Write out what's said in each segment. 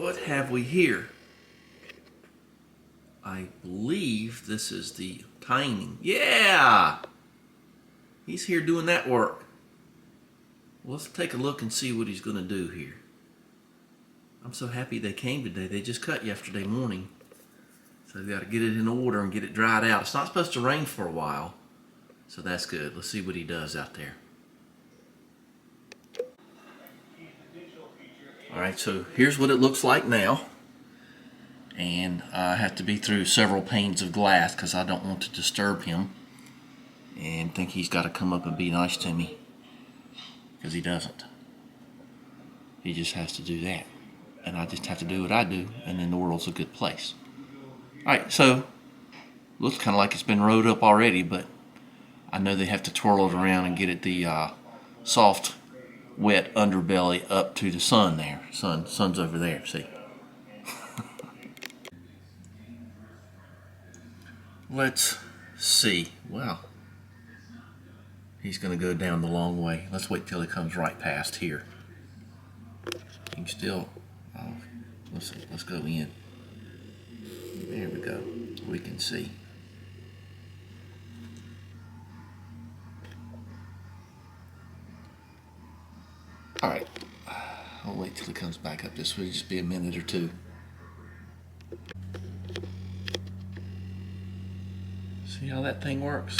what have we here? I believe this is the timing. Yeah! He's here doing that work. Well, let's take a look and see what he's going to do here. I'm so happy they came today. They just cut yesterday morning. So we've got to get it in order and get it dried out. It's not supposed to rain for a while. So that's good. Let's see what he does out there. Alright, so here's what it looks like now. And I have to be through several panes of glass because I don't want to disturb him and think he's got to come up and be nice to me, because he doesn't. He just has to do that, and I just have to do what I do, and then the world's a good place. Alright, so looks kind of like it's been rolled up already, but I know they have to twirl it around and get it the soft, wet underbelly up to the sun there. Sun's over there, see? Let's see. Wow. He's going to go down the long way. Let's wait till he comes right past here. You can still... Oh, let's go in. There we go. We can see. Alright. I'll wait till he comes back up. This will just be a minute or two. See how that thing works?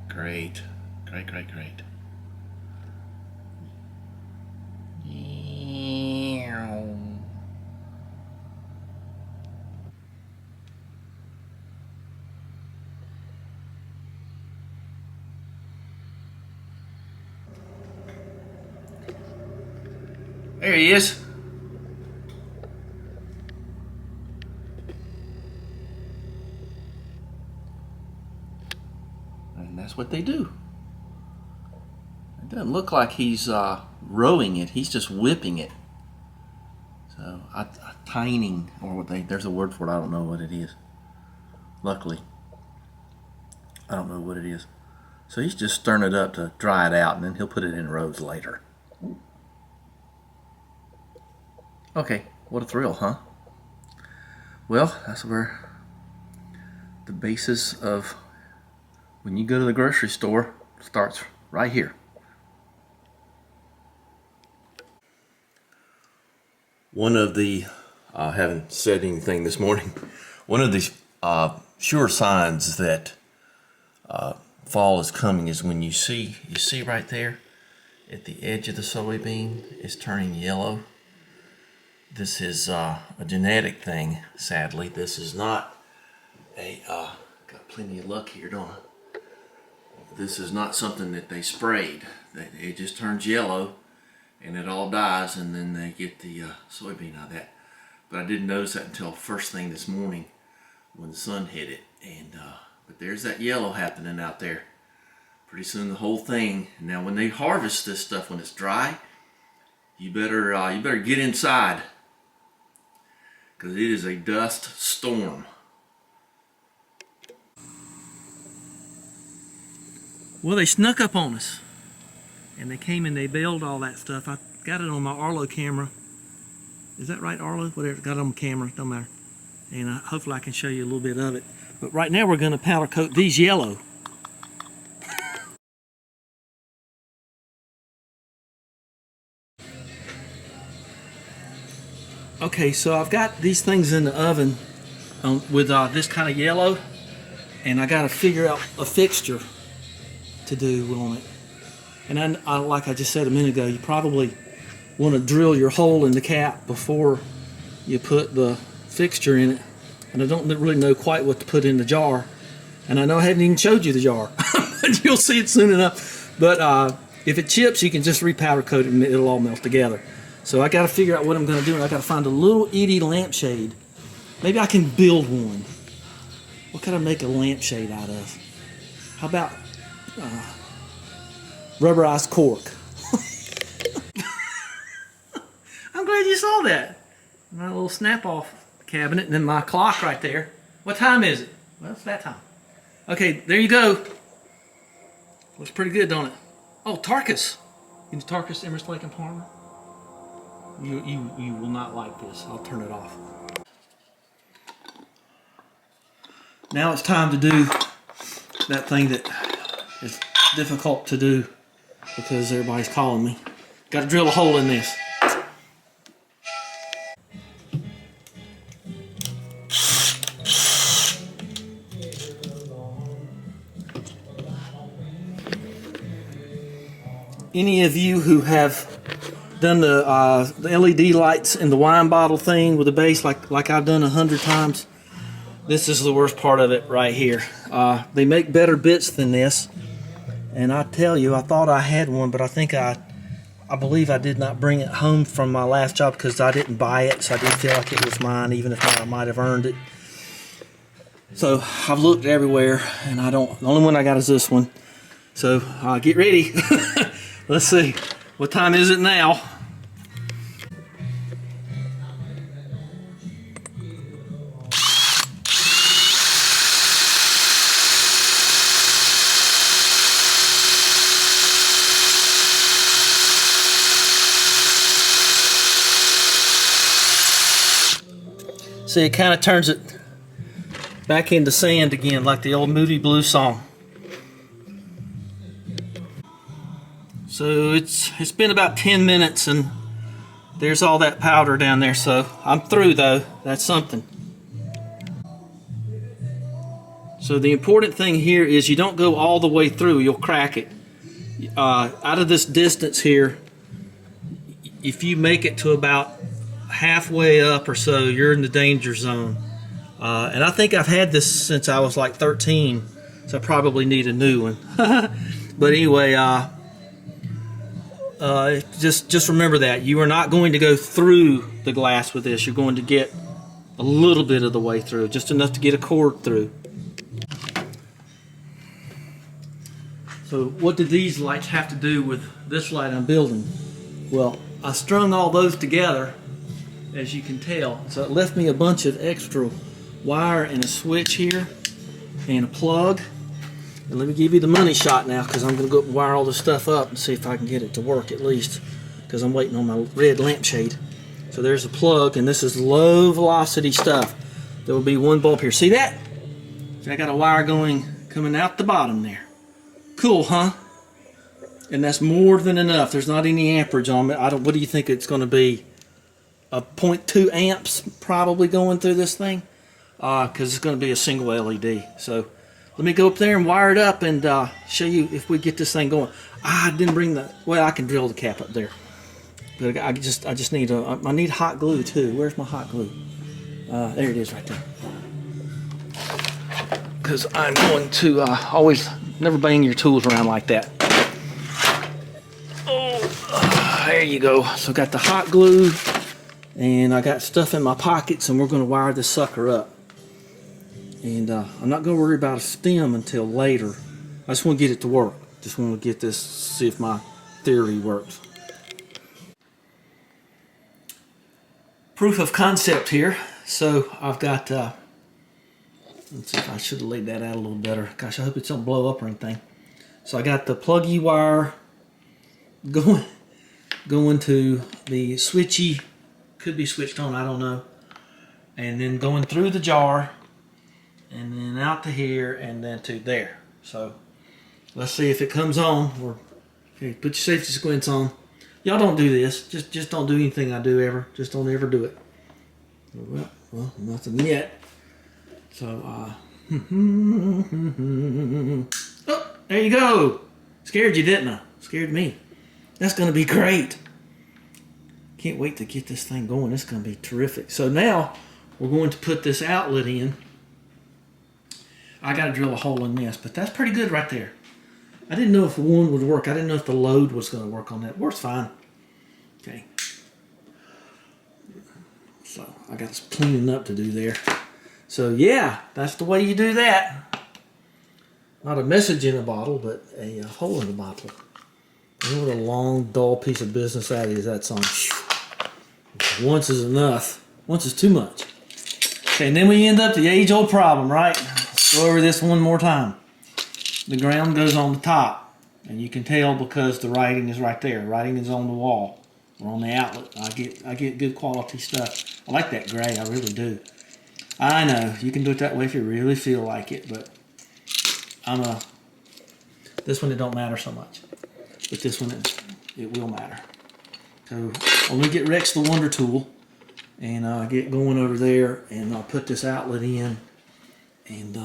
Great. Great, great, great. There he is. And that's what they do. It doesn't look like he's rowing it. He's just whipping it. So, tining, or what there's a word for it. I don't know what it is. Luckily, I don't know what it is. So he's just stirring it up to dry it out, and then he'll put it in rows later. Okay, what a thrill, huh? Well, that's where the basis of when you go to the grocery store starts right here. One of the, I haven't said anything this morning, one of the sure signs that fall is coming is when you see right there at the edge of the soybean, it's turning yellow. This is a genetic thing, sadly. This is not a, got plenty of luck here, don't I? This is not something that they sprayed. It just turns yellow and it all dies, and then they get the soybean out of that. But I didn't notice that until first thing this morning when the sun hit it. And but there's that yellow happening out there. Pretty soon the whole thing. Now when they harvest this stuff when it's dry, you better get inside, because it is a dust storm. Well, they snuck up on us, and they came and they baled all that stuff. I got it on my Arlo camera. Is that right, Arlo? Whatever, got it on camera, don't matter. And hopefully I can show you a little bit of it. But right now we're going to powder coat these yellow. Okay, so I've got these things in the oven with this kind of yellow, and I got to figure out a fixture to do on it. And I, like I just said a minute ago, you probably want to drill your hole in the cap before you put the fixture in it. And I don't really know quite what to put in the jar. And I know I haven't even showed you the jar. You'll see it soon enough. But if it chips, you can just repowder coat it and it'll all melt together. So I got to figure out what I'm going to do. And I got to find a little itty lampshade. Maybe I can build one. What can I make a lampshade out of? How about rubberized cork? I'm glad you saw that. My little snap-off cabinet, and then my clock right there. What time is it? Well, it's that time. Okay, there you go. Looks pretty good, don't it? Oh, Tarkus. in the Tarkus, Emerson, Lake, and Palmer. You will not like this. I'll turn it off. Now it's time to do that thing that is difficult to do because everybody's calling me. Got to drill a hole in this. Any of you who have done the LED lights in the wine bottle thing with the base like I've done 100 times, this is the worst part of it right here. They make better bits than this, and I tell you, I thought I had one, but I believe I did not bring it home from my last job because I didn't buy it, so I didn't feel like it was mine, even if I might have earned it. So I've looked everywhere, and the only one I got is this one. So get ready. Let's see, what time is it now? See, it kind of turns it back into sand again, like the old Moody Blues song. So it's been about 10 minutes and there's all that powder down there, so I'm through though. That's something. So the important thing here is you don't go all the way through, you'll crack it. Out of this distance here, if you make it to about halfway up or so, you're in the danger zone. And I think I've had this since I was like 13, so I probably need a new one. But anyway, just remember that you are not going to go through the glass with this. You're going to get a little bit of the way through, just enough to get a cord through. So what did these lights have to do with this light I'm building? Well, I strung all those together, as you can tell. So it left me a bunch of extra wire and a switch here and a plug. And let me give you the money shot now, because I'm going to go up and wire all this stuff up and see if I can get it to work at least, because I'm waiting on my red lampshade. So there's a plug, and this is low velocity stuff. There will be one bulb here. See that? So I got a wire coming out the bottom there. Cool, huh? And that's more than enough. There's not any amperage on it. What do you think it's going to be? A 0.2 amps probably going through this thing, because it's going to be a single LED. So let me go up there and wire it up and show you if we get this thing going. I didn't bring well, I can drill the cap up there, but I just need I need hot glue too. Where's my hot glue? There it is right there. Because I'm going to always never bang your tools around like that. Oh, there you go. So I got the hot glue, and I got stuff in my pockets, and we're going to wire this sucker up. And I'm not going to worry about a stem until later. I just want to get it to work. Just want to get this, see if my theory works. Proof of concept here. So I've got, let's see if I should have laid that out a little better. Gosh, I hope it don't blow up or anything. So I got the pluggy wire going to the switchy, could be switched on, I don't know. And then going through the jar, and then out to here, and then to there. So let's see if it comes on. Okay, put your safety squints on. Y'all don't do this. Just don't do anything I do ever. Just don't ever do it. Well, nothing yet. So, oh, there you go. Scared you, didn't I? Scared me. That's going to be great. Can't wait to get this thing going. It's going to be terrific. So now we're going to put this outlet in. I got to drill a hole in this, but that's pretty good right there. I didn't know if one would work. I didn't know if the load was going to work on that. Works fine. Okay. So I got some cleaning up to do there. So yeah, that's the way you do that. Not a message in a bottle, but a hole in the bottle. You know what a long, dull piece of business that is, that song. Once is enough. Once is too much. Okay, and then we end up the age-old problem, right? Let's go over this one more time. The ground goes on the top. And you can tell because the writing is right there. Writing is on the wall or on the outlet. I get good quality stuff. I like that gray, I really do. I know, you can do it that way if you really feel like it, but this one it don't matter so much. But this one it will matter. So I'm gonna get Rex the Wonder Tool and get going over there, and I'll put this outlet in. And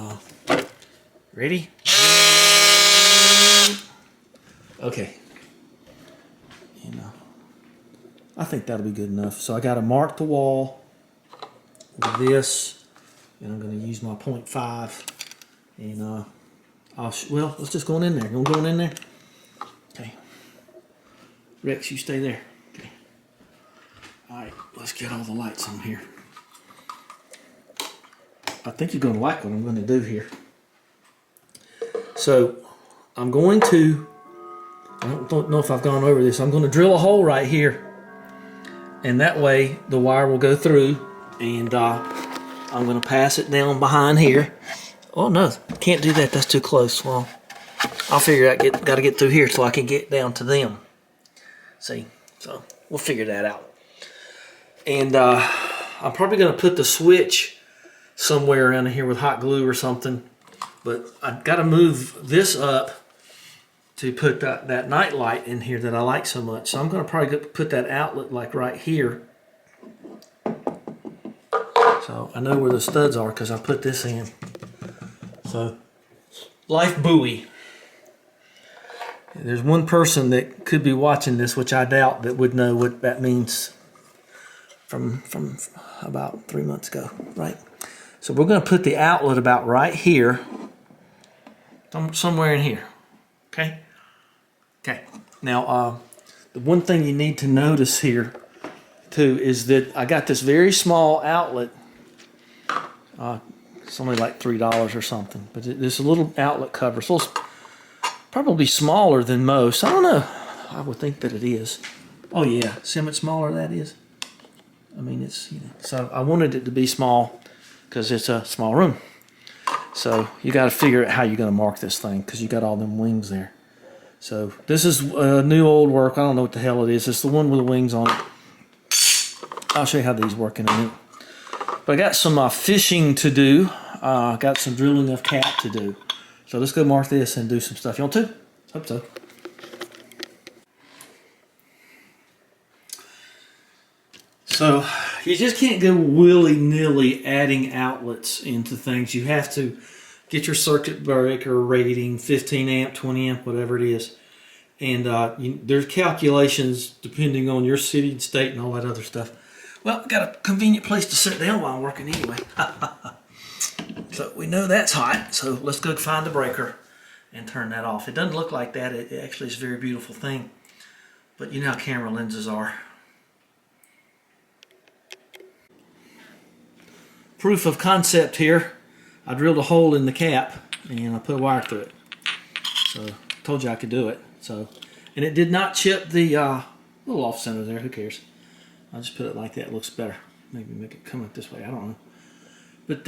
ready? Okay. And I think that'll be good enough. So I got to mark the wall with this, and I'm going to use my 0.5. And well, let's just go in there. You want going in there? Okay. Rex, you stay there. Okay. All right, let's get all the lights on here. I think you're going to like what I'm going to do here. So I'm going to, I don't know if I've gone over this, I'm going to drill a hole right here. And that way the wire will go through, and I'm going to pass it down behind here. Oh no, can't do that, that's too close. Well, I'll figure out, got to get through here so I can get down to them. See, so we'll figure that out. And I'm probably going to put the switch somewhere around here with hot glue or something, but I've got to move this up to put that night light in here that I like so much. So I'm going to probably put that outlet like right here. So I know where the studs are because I put this in. So life buoy. There's one person that could be watching this, which I doubt, that would know what that means from about 3 months ago, right? So we're going to put the outlet about right here, somewhere in here, okay? Okay. Now, the one thing you need to notice here, too, is that I got this very small outlet. It's only like $3 or something, but there's a little outlet cover. So it's probably smaller than most. I don't know. I would think that it is. Oh yeah, see how much smaller that is? I mean, it's, you know, so I wanted it to be small because it's a small room. So you got to figure out how you're going to mark this thing because you got all them wings there. So this is new old work. I don't know what the hell it is. It's the one with the wings on it. I'll show you how these work in a minute. But I got some fishing to do. Got some drilling of cap to do. So let's go mark this and do some stuff. You want to? Hope so. So you just can't go willy-nilly adding outlets into things. You have to get your circuit breaker rating, 15 amp, 20 amp, whatever it is. And there's calculations depending on your city and state and all that other stuff. Well, I got a convenient place to sit down while I'm working anyway. So we know that's hot, so let's go find the breaker and turn that off. It doesn't look like that. It actually is a very beautiful thing. But you know how camera lenses are. Proof of concept here. I drilled a hole in the cap and I put a wire through it. So I told you I could do it. So, and it did not chip the little off center there. Who cares? I'll just put it like that. It looks better. Maybe make it come out this way. I don't know. But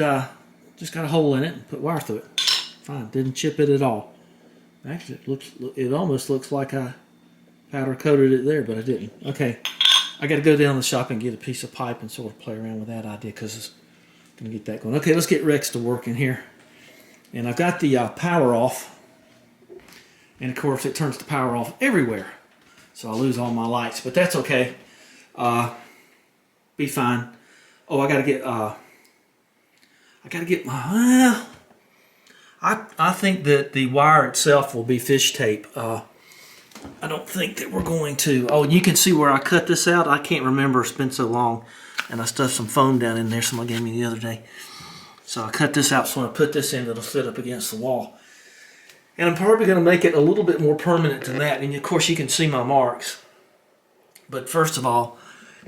just got a hole in it and put wire through it. Fine. Didn't chip it at all. Actually, it almost looks like I powder coated it there, but I didn't. Okay. I got to go down to the shop and get a piece of pipe and sort of play around with that idea because it's going to get that going. Okay, let's get Rex to work in here. And I've got the power off. And of course, it turns the power off everywhere. So I lose all my lights, but that's okay. Be fine. Oh, I gotta get my, I think that the wire itself will be fish tape. I don't think that we're going to. Oh, you can see where I cut this out. I can't remember, it's been so long. And I stuffed some foam down in there somebody gave me the other day. So I cut this out, so when I put this in, it'll fit up against the wall. And I'm probably gonna make it a little bit more permanent than that. And of course you can see my marks. But first of all,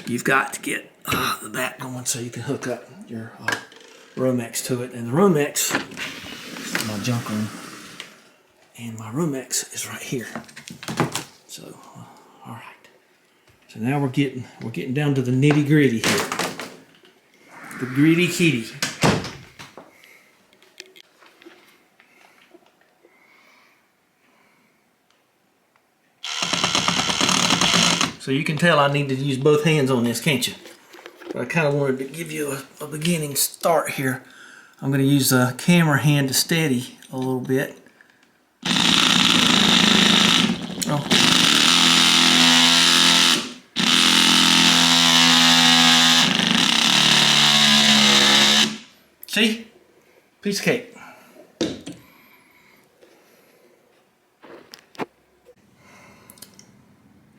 you've got to get the back going so you can hook up your Romex to it. And the Romex, this is my junk room, and my Romex is right here. So, all right. So now we're getting down to the nitty gritty here. The gritty kitty. So you can tell I need to use both hands on this, can't you? But I kind of wanted to give you a beginning start here. I'm going to use the camera hand to steady a little bit. Oh. See? Piece of cake.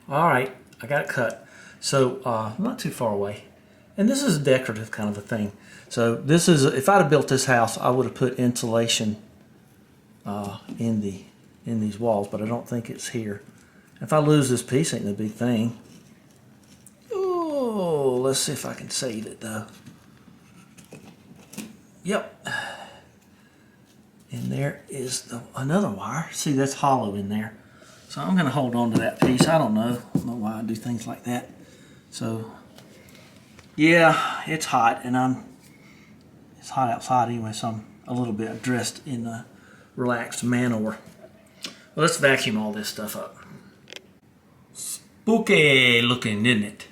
Alright, I got it cut. So, not too far away. And this is a decorative kind of a thing. So this is, if I'd have built this house, I would have put insulation in these walls, but I don't think it's here. If I lose this piece, ain't no big thing. Oh, let's see if I can save it though. Yep. And there is another wire. See, that's hollow in there. So I'm going to hold on to that piece. I don't know why I do things like that. So, yeah, it's hot, and it's hot outside anyway, so I'm a little bit dressed in a relaxed manner. Well, let's vacuum all this stuff up. Spooky looking, isn't it?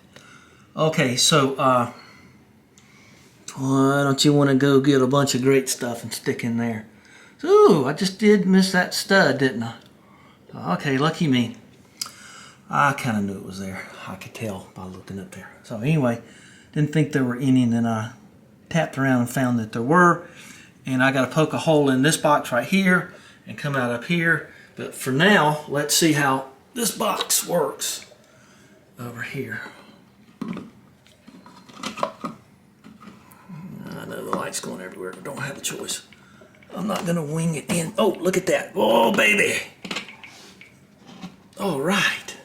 Okay, so why don't you want to go get a bunch of great stuff and stick in there? Ooh, I just did miss that stud, didn't I? Okay, lucky me. I kind of knew it was there. I could tell by looking up there. So anyway, didn't think there were any, and then I tapped around and found that there were. And I got to poke a hole in this box right here and come out up here. But for now, let's see how this box works over here. I know the light's going everywhere, but don't have a choice. I'm not going to wing it in. Oh, look at that. Oh, baby. All right.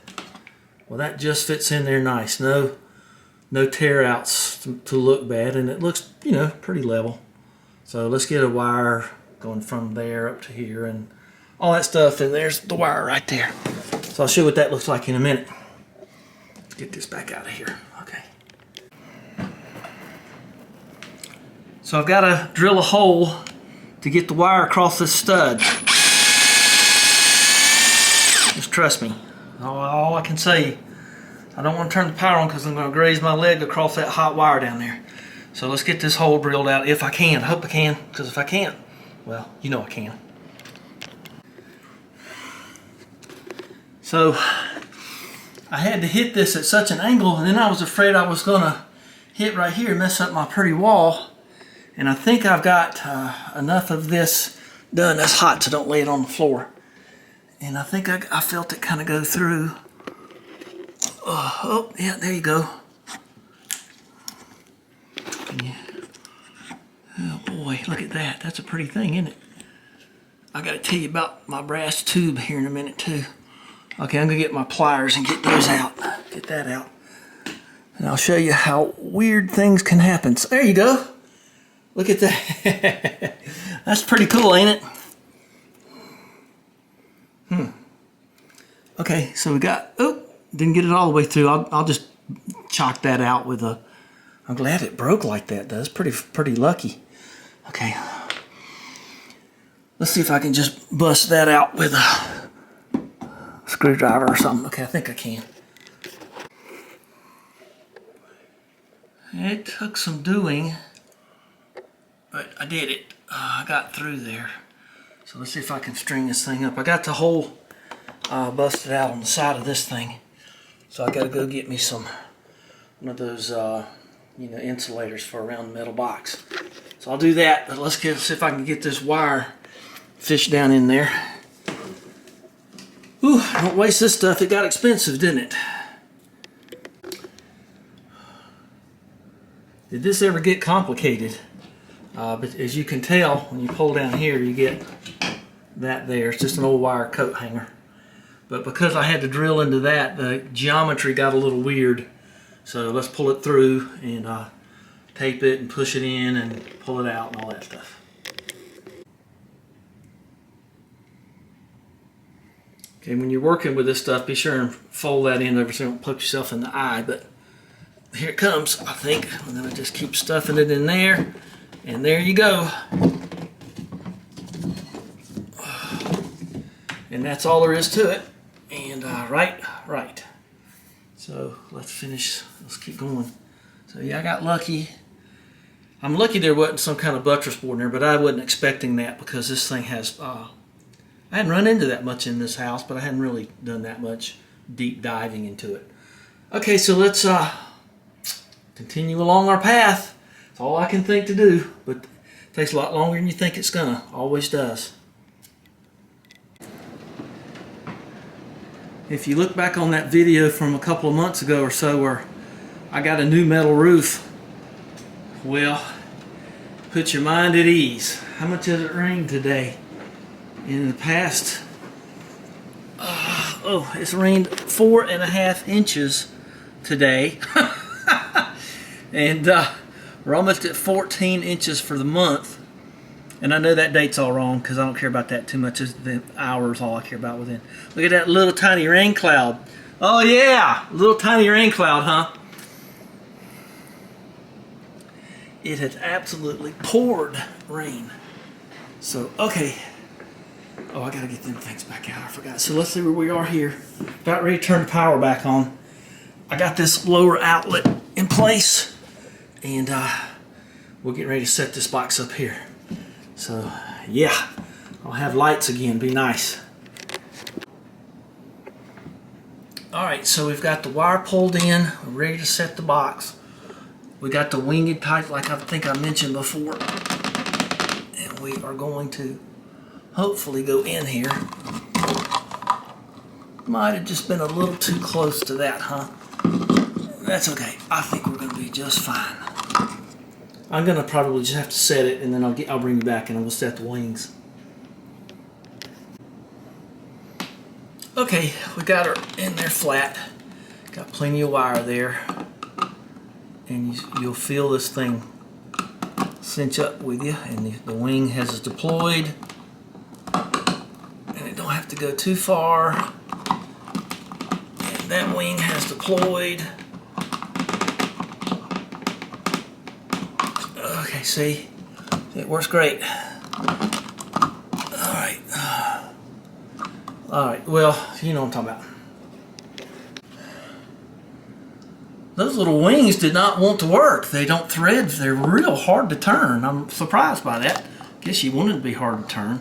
Well, that just fits in there nice. No tear outs to look bad, and it looks, you know, pretty level. So let's get a wire going from there up to here and all that stuff, and there's the wire right there. So I'll show you what that looks like in a minute. Let's get this back out of here. Okay. So I've got to drill a hole to get the wire across this stud. Just trust me. All I can say, I don't want to turn the power on because I'm going to graze my leg across that hot wire down there. So let's get this hole drilled out if I can. I hope I can, because if I can't, well, you know I can. So I had to hit this at such an angle, and then I was afraid I was going to hit right here and mess up my pretty wall. And I think I've got enough of this done. That's hot, so don't lay it on the floor. And I think I felt it kind of go through. Oh, yeah, there you go. Yeah. Oh boy, look at that. That's a pretty thing, isn't it? I got to tell you about my brass tube here in a minute too. Okay, I'm gonna get my pliers and get those out. Get that out. And I'll show you how weird things can happen. So there you go. Look at that. That's pretty cool, ain't it? Okay, so we got, oh, didn't get it all the way through. I'll just chalk that out with a, I'm glad it broke like that. That's pretty lucky. Okay. Let's see if I can just bust that out with a screwdriver or something. Okay, I think I can. It took some doing, but I did it. I got through there. So let's see if I can string this thing up. I got the hole busted out on the side of this thing. So I gotta go get me one of those insulators for a round metal box. So I'll do that, but let's see if I can get this wire fished down in there. Ooh, don't waste this stuff. It got expensive, didn't it? Did this ever get complicated? But as you can tell, when you pull down here, you get that there. It's just an old wire coat hanger. But because I had to drill into that, the geometry got a little weird. So let's pull it through and tape it and push it in and pull it out and all that stuff. Okay, when you're working with this stuff, be sure and fold that in over so you don't poke yourself in the eye. But here it comes, I think. I'm going to just keep stuffing it in there. And there you go. And that's all there is to it. And right. So let's finish. Let's keep going. So yeah, I got lucky. I'm lucky there wasn't some kind of buttress board in there, but I wasn't expecting that because this thing has. I hadn't run into that much in this house, but I hadn't really done that much deep diving into it. Okay, so let's continue along our path. It's all I can think to do, but it takes a lot longer than you think it's gonna. Always does. If you look back on that video from a couple of months ago or so where I got a new metal roof, well, put your mind at ease. How much has it rained today? In the past, it's rained 4.5 inches today. And we're almost at 14 inches for the month. And I know that date's all wrong because I don't care about that too much. It's the hours all I care about within. Look at that little tiny rain cloud. Oh yeah, little tiny rain cloud, huh? It has absolutely poured rain. So, okay. Oh, I gotta get them things back out. I forgot. So let's see where we are here. About ready to turn the power back on. I got this lower outlet in place. And we're getting ready to set this box up here. So, yeah, I'll have lights again. Be nice. Alright, so we've got the wire pulled in. We're ready to set the box. We got the winged type like I think I mentioned before. And we are going to hopefully go in here. Might have just been a little too close to that, huh? That's okay. I think we're going to be just fine. I'm gonna probably just have to set it, and then I'll bring you back and we'll set the wings. Okay, we got her in there flat. Got plenty of wire there, and you'll feel this thing cinch up with you. And the wing has deployed, and it don't have to go too far. And that wing has deployed. Okay, see? It works great. Alright. Alright, well, you know what I'm talking about. Those little wings did not want to work. They don't thread. They're real hard to turn. I'm surprised by that. Guess you want it to be hard to turn.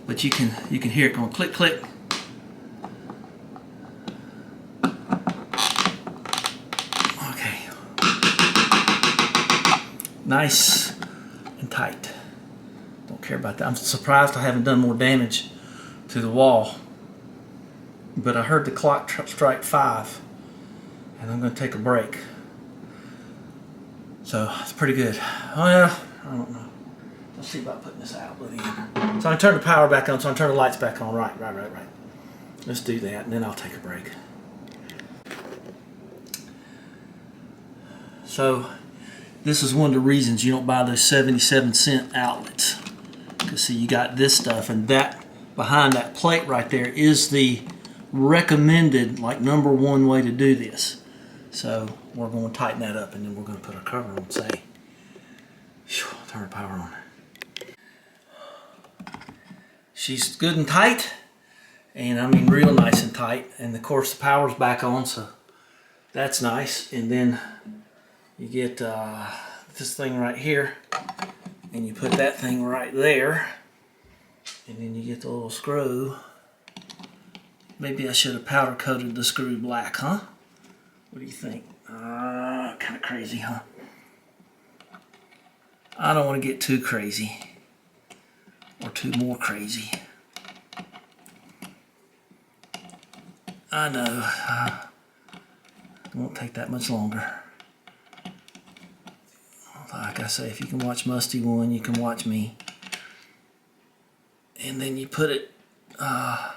But you can hear it going click, click. Nice and tight. Don't care about that. I'm surprised I haven't done more damage to the wall. But I heard the clock strike 5, and I'm going to take a break. So it's pretty good. Oh yeah, I don't know. Let's see about putting this outlet in. So I turn the power back on. So I turn the lights back on. Right. Let's do that, and then I'll take a break. So. This is one of the reasons you don't buy those 77-cent outlets. Because see, you got this stuff, and that behind that plate right there is the recommended, like, #1 way to do this. So we're going to tighten that up, and then we're going to put our cover on. Say, turn the power on. She's good and tight, and I mean real nice and tight. And of course, the power's back on, so that's nice. And then you get this thing right here, and you put that thing right there, and then you get the little screw. Maybe I should have powder coated the screw black, huh? What do you think? Kind of crazy, huh? I don't want to get too crazy, or too more crazy. I know. It won't take that much longer. Like I say, if you can watch Musty One, you can watch me. And then you put it, I'm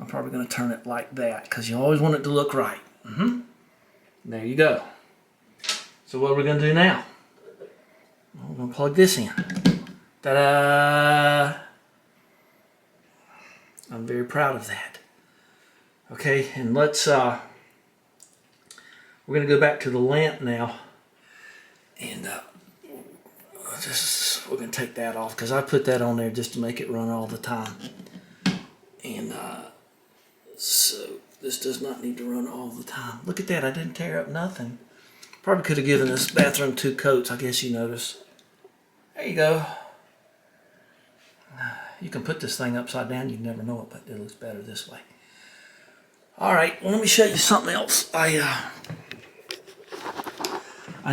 probably going to turn it like that, because you always want it to look right. There you go. So what are we going to do now? We're going to plug this in. Ta-da! I'm very proud of that. Okay, and let's, we're going to go back to the lamp now. And we're going to take that off because I put that on there just to make it run all the time. And so This does not need to run all the time. Look at that, I didn't tear up nothing. Probably could have given this bathroom 2 coats, I guess you notice. There you go. You can put this thing upside down, you never know it, but it looks better this way. Alright, well, let me show you something else. I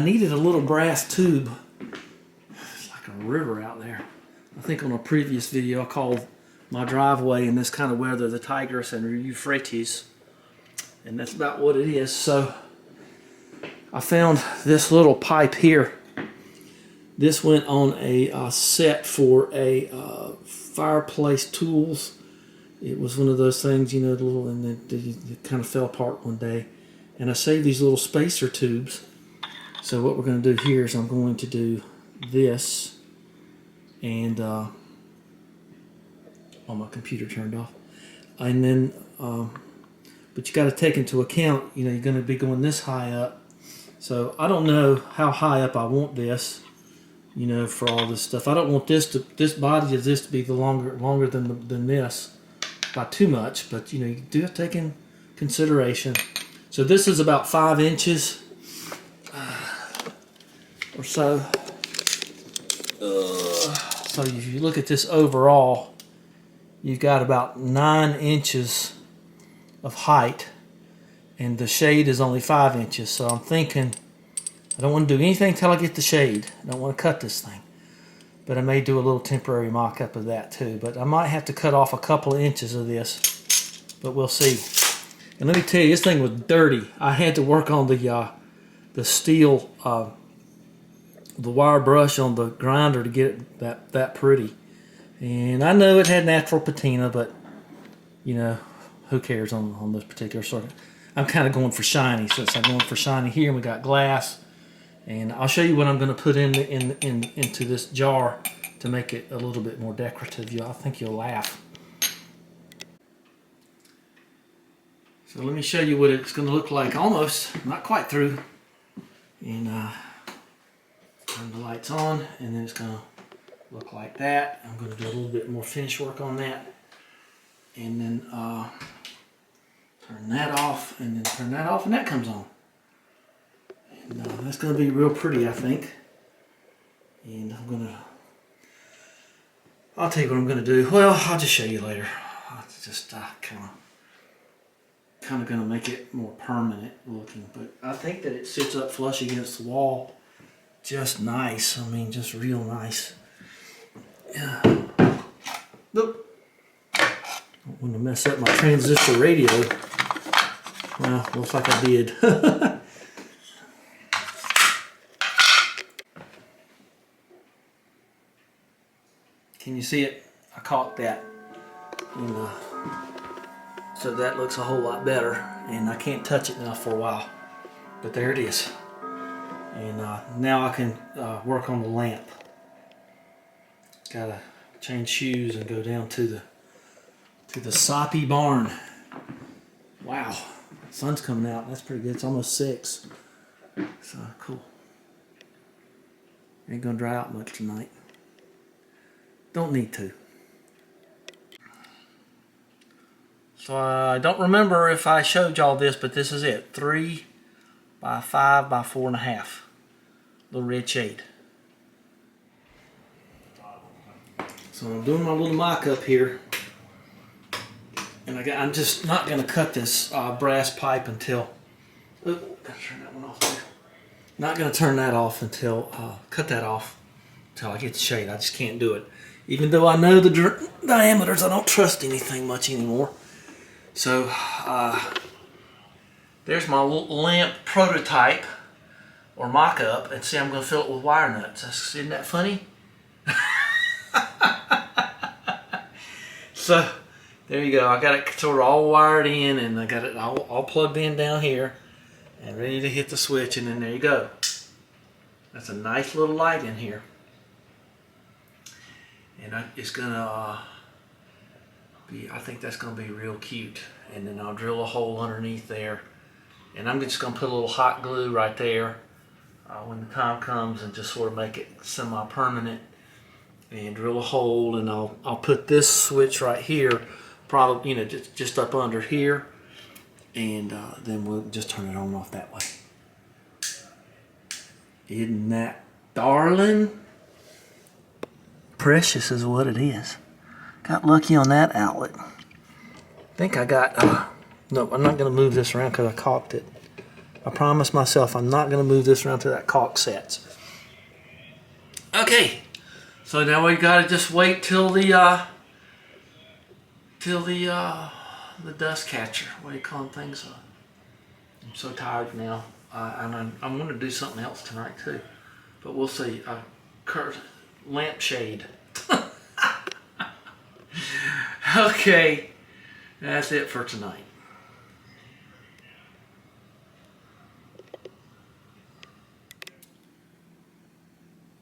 needed a little brass tube. It's like a river out there. I think on a previous video I called my driveway in this kind of weather the Tigris and Euphrates. And that's about what it is. So I found this little pipe here. This went on a set for a fireplace tools. It was one of those things, you know, the little, and it kind of fell apart one day. And I saved these little spacer tubes. So what we're going to do here is I'm going to do this, and oh, my computer turned off. And then, but you got to take into account, you know, you're going to be going this high up. So I don't know how high up I want this, you know, for all this stuff. I don't want this body of this to be the longer than this by too much, but you know, you do have to take in consideration. So this is about 5 inches or so. So if you look at this overall, you've got about 9 inches of height, and the shade is only 5 inches. So I'm thinking I don't want to do anything till I get the shade. I don't want to cut this thing, but I may do a little temporary mock-up of that too. But I might have to cut off a couple of inches of this, but we'll see. And let me tell you, this thing was dirty. I had to work on the steel, the wire brush on the grinder to get it that pretty. And I know it had natural patina, but you know, who cares on this particular sort of. I'm kind of going for shiny, since I'm going for shiny here, and we got glass. And I'll show you what I'm going to put into this jar to make it a little bit more decorative. I think you'll laugh. So let me show you what it's going to look like. Almost, not quite through. And turn the lights on, and then it's going to look like that. I'm going to do a little bit more finish work on that. And then turn that off, and then turn that off, and that comes on. And that's going to be real pretty, I think. And I'll tell you what I'm going to do. Well, I'll just show you later. I'll just kind of going to make it more permanent looking. But I think that it sits up flush against the wall. Just nice. I mean, just real nice. Yeah. Nope. Don't want to mess up my transistor radio. Well, looks like I did. Can you see it? I caught that. And, so that looks a whole lot better. And I can't touch it now for a while. But there it is. And now I can work on the lamp. Gotta change shoes and go down to the soppy barn. Wow, sun's coming out. That's pretty good. It's almost 6. So cool. Ain't gonna dry out much tonight. Don't need to. So I don't remember if I showed y'all this, but this is it. 3 by 5 by 4.5. Little red shade. So I'm doing my little mock-up here. And I'm just not going to cut this brass pipe until... Oh, gotta turn that one off there. Not going to turn that off until... cut that off until I get the shade. I just can't do it. Even though I know the diameters, I don't trust anything much anymore. So, there's my little lamp prototype, or mock-up, and see, I'm going to fill it with wire nuts. Isn't that funny? So, there you go. I got it sort of all wired in, and I got it all plugged in down here, and ready to hit the switch, and then there you go. That's a nice little light in here. And it's gonna I think that's gonna be real cute. And then I'll drill a hole underneath there, and I'm just gonna put a little hot glue right there when the time comes, and just sort of make it semi-permanent. And drill a hole, and I'll put this switch right here, probably, you know, just up under here, And then we'll just turn it on and off that way. Isn't that darling? Precious is what it is. Got lucky on that outlet. I think I got, no, I'm not gonna move this around because I caulked it. I promised myself I'm not gonna move this around till that caulk sets. Okay, so now we gotta just wait till the dust catcher. What do you call them things? I'm so tired now. And I'm gonna do something else tonight too, but we'll see. Lampshade. Okay, that's it for tonight.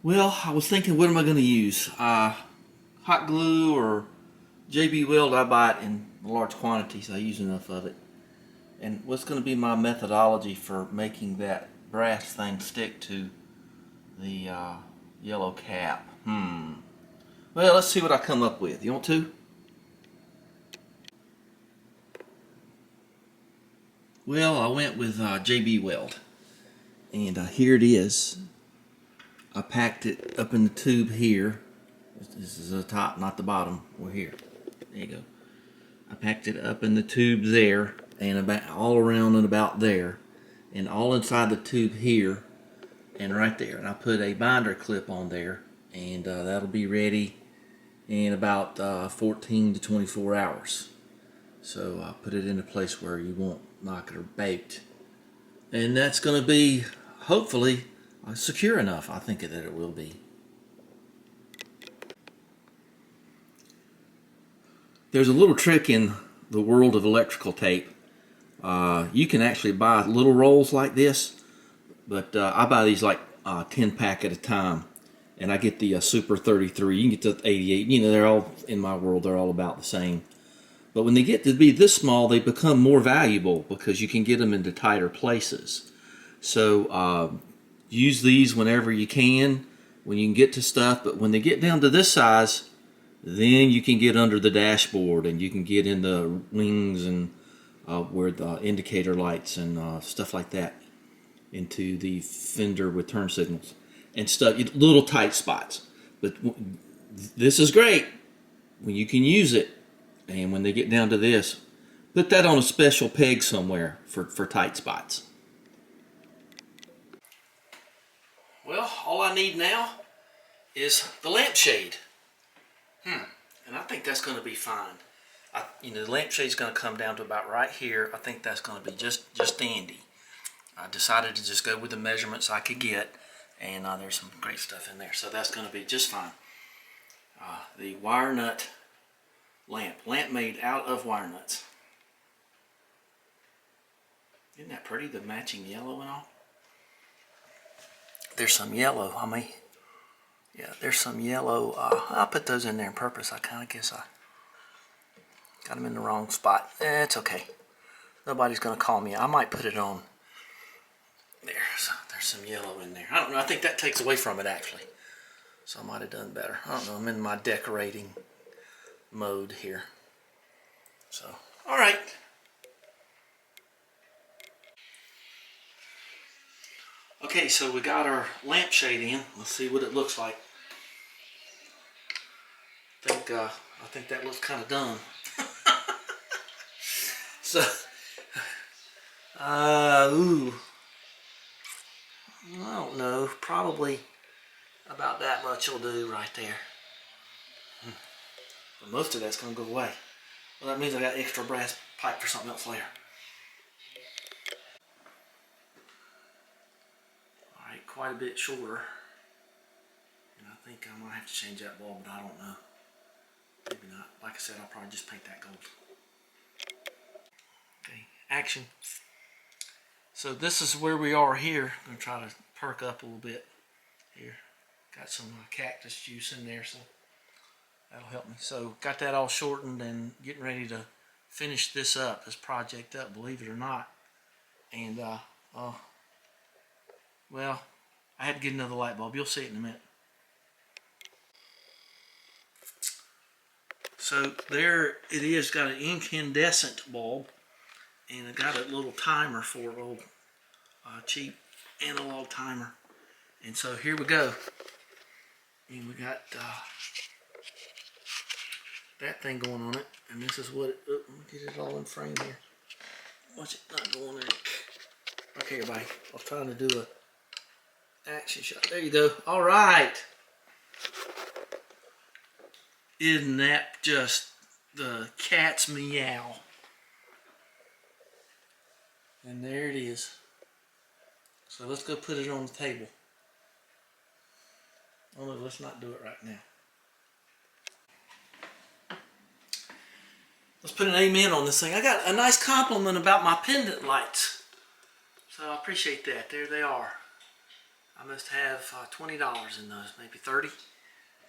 Well, I was thinking, what am I going to use? Hot glue or JB Weld? I buy it in large quantities. I use enough of it. And what's going to be my methodology for making that brass thing stick to the yellow cap? Well, let's see what I come up with. You want to? Well, I went with JB Weld. And here it is. I packed it up in the tube here. This is the top, not the bottom. We're here. There you go. I packed it up in the tube there, and about all around and about there, and all inside the tube here, and right there. And I put a binder clip on there, and that'll be ready in about 14 to 24 hours. So I put it in a place where you won't knock it or baked. And that's going to be, hopefully, secure enough. I think that it will be. There's a little trick in the world of electrical tape. You can actually buy little rolls like this, but I buy these like 10 pack at a time, and I get the Super 33. You can get the 88. You know, they're all, in my world, they're all about the same. But when they get to be this small, they become more valuable because you can get them into tighter places. So use these whenever you can, when you can get to stuff. But when they get down to this size, then you can get under the dashboard, and you can get in the wings and where the indicator lights and stuff like that, into the fender with turn signals and stuff, little tight spots. But this is great when you can use it. And when they get down to this, put that on a special peg somewhere for tight spots. Well, all I need now is the lampshade. And I think that's going to be fine. The lampshade's going to come down to about right here. I think that's going to be just dandy. I decided to just go with the measurements I could get, and there's some great stuff in there. So that's going to be just fine. The wire nut lamp made out of wire nuts. Isn't that pretty, the matching yellow and all? There's some yellow, there's some yellow. I'll put those in there on purpose. I kind of guess I got them in the wrong spot. It's okay. Nobody's going to call me. I might put it on there. So there's some yellow in there. I don't know. I think that takes away from it, actually. So I might have done better. I don't know. I'm in my decorating mode here. So, all right. Okay, so we got our lampshade in. Let's see what it looks like. I think that looks kind of done. So, ooh, I don't know. Probably about that much will do right there. But most of that's going to go away. Well, that means I got extra brass pipe for something else later. Alright, quite a bit shorter. And I think I might have to change that bulb, but I don't know. Maybe not. Like I said, I'll probably just paint that gold. Okay, action. So this is where we are here. I'm going to try to perk up a little bit here. Got some cactus juice in there, so that'll help me. So got that all shortened and getting ready to finish this project up, believe it or not. And well, I had to get another light bulb. You'll see it in a minute. So there it is, got an incandescent bulb, and I got a little timer for a little cheap analog timer. And so here we go. And we got that thing going on it, and this is what it, let me get it all in frame here. Watch it not go on there. Okay, everybody, I was trying to do a action shot. There you go. All right. Isn't that just the cat's meow? And there it is. So let's go put it on the table. Oh no, let's not do it right now. Let's put an amen on this thing. I got a nice compliment about my pendant lights. So I appreciate that. There they are. I must have $20 in those, maybe 30.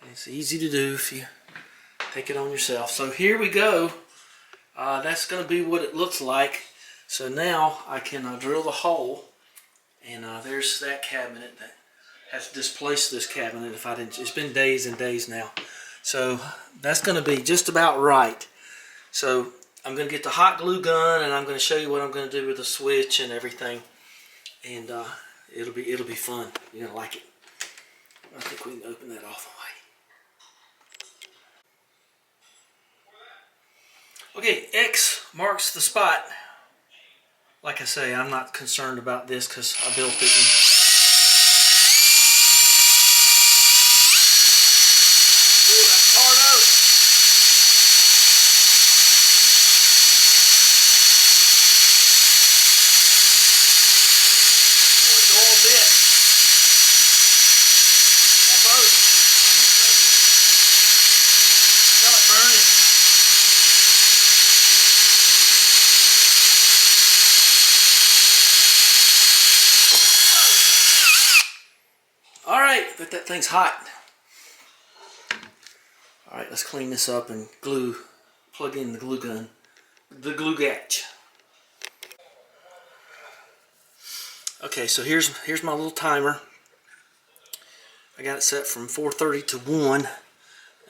And it's easy to do if you take it on yourself. So here we go. That's going to be what it looks like. So now I can drill the hole. And there's that cabinet that has displaced this cabinet. If I didn't, it's been days and days now. So that's going to be just about right. So I'm going to get the hot glue gun, and I'm going to show you what I'm going to do with the switch and everything. And it'll be fun. You're going to like it. I think we can open that off away. Okay, X marks the spot. Like I say, I'm not concerned about this because I built it. Ooh, that's hard out. Or a dull bit. Or both. Smell it burning. Alright, but that thing's hot. Alright, let's clean this up and plug in the glue gun. The glue gatch. Okay, so here's my little timer. I got it set from 4:30 to 1.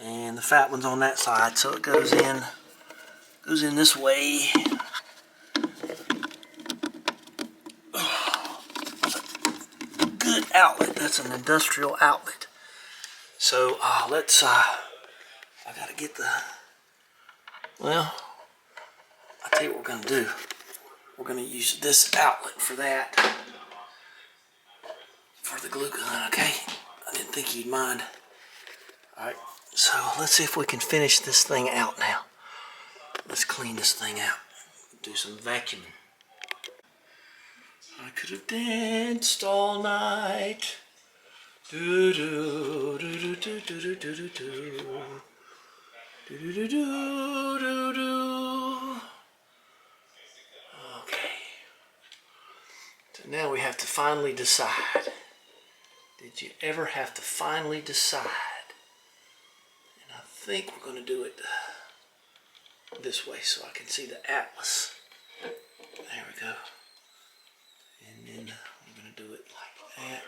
And the fat one's on that side, so it goes in this way. Good outlet. That's an industrial outlet. So let's I gotta get well, I'll tell you what we're gonna do. We're gonna use this outlet for that, for the glue gun. Okay, I didn't think you'd mind. All right, so let's see if we can finish this thing out now. Let's clean this thing out. Do some vacuuming. I could have danced all night. Do do do do do do do do do do do do do do. Okay. So now we have to finally decide. Did you ever have to finally decide? And I think we're going to do it this way so I can see the atlas. There we go. And then I'm going to do it like that.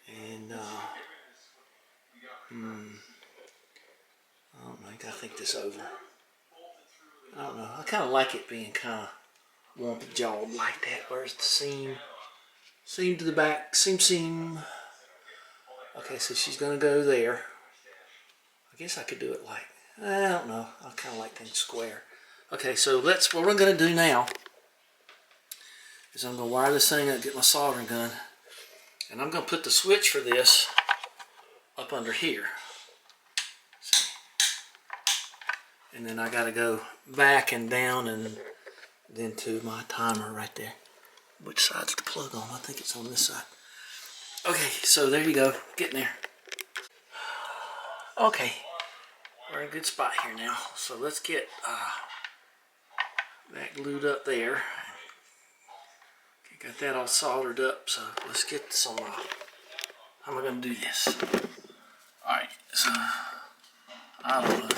And, I don't know, I gotta think this over. I don't know, I kind of like it being kind of wompy jawed like that. Where's the seam to the back, seam. Okay, so she's going to go there. I guess I could do it like, I don't know, I kind of like things square. Okay, so what we're going to do now is I'm going to wire this thing up, get my soldering gun, and I'm going to put the switch for this up under here. See? And then I got to go back and down and then to my timer right there. Which side's the plug on? I think it's on this side. Okay, so there you go, getting there. Okay, we're in a good spot here now. So let's get that glued up there. Got that all soldered up, so let's get some, how am I going to do this? Alright, so, I don't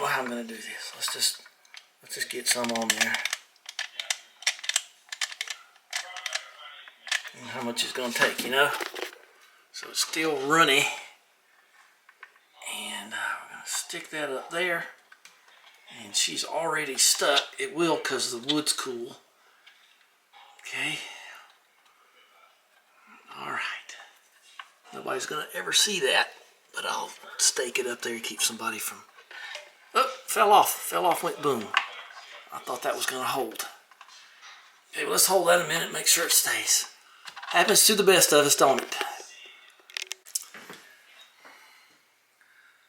know how I'm going to do this. Let's just get some on there. And how much it's going to take, you know? So it's still runny. And we're going to stick that up there. And she's already stuck. It will because the wood's cool. Okay. All right. Nobody's going to ever see that, but I'll stake it up there to keep somebody from... Oh, fell off. Fell off, went boom. I thought that was going to hold. Okay, well, let's hold that a minute, make sure it stays. Happens to the best of us, don't it?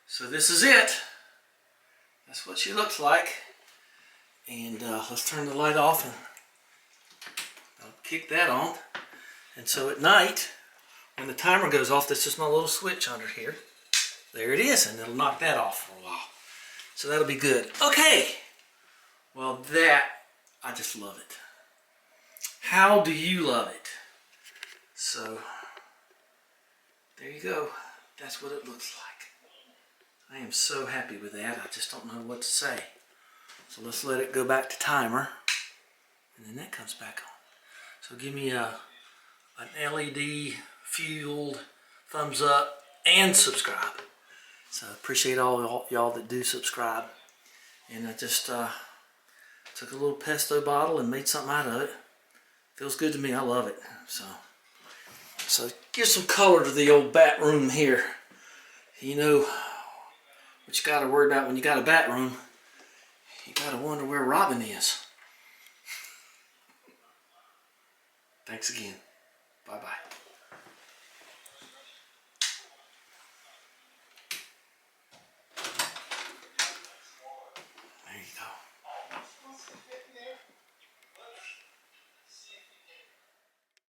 So this is it. That's what she looks like. And let's turn the light off and I'll kick that on. And so at night, when the timer goes off, this is my little switch under here. There it is, and it'll knock that off for a while. So that'll be good. Okay. Well, that, I just love it. How do you love it? So, there you go. That's what it looks like. I am so happy with that. I just don't know what to say. So let's let it go back to timer. And then that comes back on. So give me an LED fueled thumbs up and subscribe. So appreciate all y'all that do subscribe. And I just took a little pesto bottle and made something out of it. Feels good to me. I love it. So give some color to the old bat room here. You know what you got to worry about when you got a bat room. You got to wonder where Robin is. Thanks again. Bye-bye.